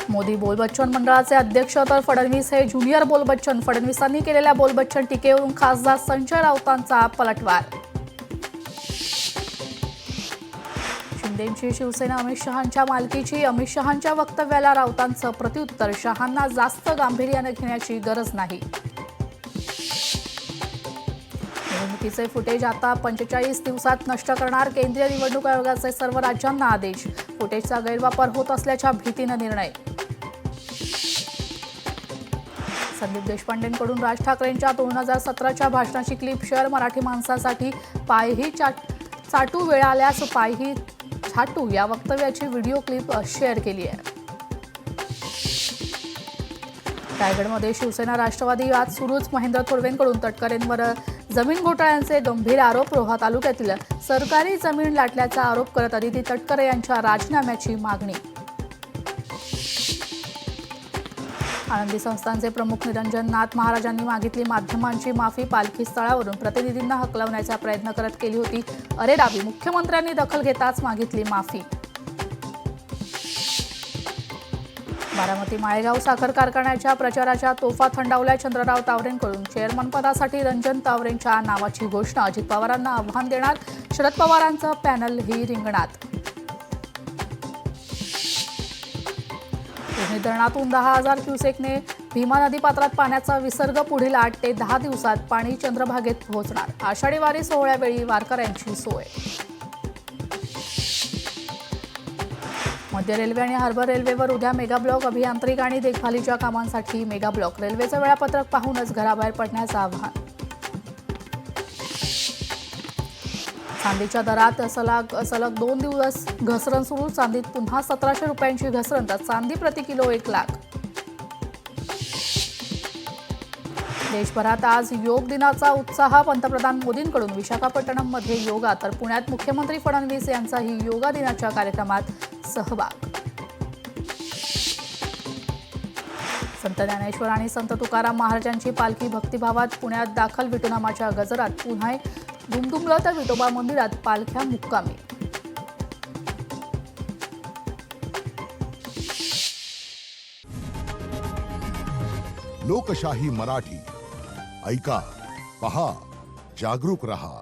मोदी बोल बच्चन मंडळाचे अध्यक्ष तर फडणवीस हे ज्युनियर बोल बच्चन. फडणवीसांनी केलेल्या बोल बच्चन टीकेवरून खासदार संजय राऊतांचा पलटवार. शिंदेंची शिवसेना अमित शहांच्या मालकीची. अमित शहांच्या वक्तव्याला राऊतांचं प्रत्युत्तर. शहांना जास्त गांभीर्याने घेण्याची गरज नाही. निवडणुकीचे फुटेज आता 45 दिवसात नष्ट करणार. केंद्रीय निवडणूक आयोगाचे सर्व राज्यांना आदेश. फुटेजचा गैरवापर होत असल्याच्या भीतीने निर्णय. संदीप देशपांडेंकडून राज ठाकरेंच्या 2017च्या भाषणाची क्लिप शेअर. मराठी माणसासाठी पायही चाटू वेळ आल्यास पायही छाटू या वक्तव्याची व्हिडिओ क्लिप शेअर केली आहे. रायगडमध्ये शिवसेना राष्ट्रवादी आज सुरूच. महेंद्र थोरवेंकडून तटकरेंवर जमीन घोटाळ्यांचे गंभीर आरोप. रोहा तालुक्यातील सरकारी जमीन लाटल्याचा आरोप करत अदिती तटकरे यांच्या राजीनाम्याची मागणी. आनंदी संस्थानचे प्रमुख निरंजन नाथ महाराजांनी मागितली माध्यमांची माफी. पालखी स्थळावरून प्रतिनिधींना हकलवण्याचा प्रयत्न करत केली होती अरेरावी. मुख्यमंत्र्यांनी दखल घेताच मागितली माफी. बारामती माळेगाव साखर कारखान्याच्या प्रचाराच्या तोफा थंडावल्या. चंद्रराव तावरेंकडून चेअरमनपदासाठी रंजन तावरेंच्या नावाची घोषणा. अजित पवारांना आव्हान देणार. शरद पवारांचं पॅनल ही रिंगणात. उजनी धरणातून 10,000 क्युसेकने भीमा नदीपात्रात पाण्याचा विसर्ग. पुढील 8 ते 10 दिवसात पाणी चंद्रभागेत पोहोचणार. आषाढी वारी सोहळ्यावेळी वारकऱ्यांची सोय. मध्य रेल्वे आणि हार्बर रेल्वेवर उद्या मेगा ब्लॉक. अभियांत्रिक आणि देखभालीच्या कामांसाठी मेगा ब्लॉक. रेल्वेचं वेळापत्रक पाहूनच घराबाहेर पडण्याचं आवाहन. चांदीच्या दरात सलग 2 दिवस घसरण सुरू. चांदीत पुन्हा 1700 रुपयांची घसरण. तर चांदी प्रति किलो 1 लाख. देशभरात आज योग दिनाचा उत्साह. पंतप्रधान मोदींकडून विशाखापट्टणममध्ये योगा. तर पुण्यात मुख्यमंत्री फडणवीस यांचाही योगा दिनाच्या कार्यक्रमात सहभाग. संत ज्ञानेश्वर आणि संत तुकाराम महाराजांची पालखी भक्तिभावात पुण्यात दाखल. विठुनामाच्या गजरात पुन्हा दुमदुमलं. तर विठोबा मंदिरात पालख्या मुक्कामी. लोकशाही मराठी ऐका, पहा, जागरूक रहा.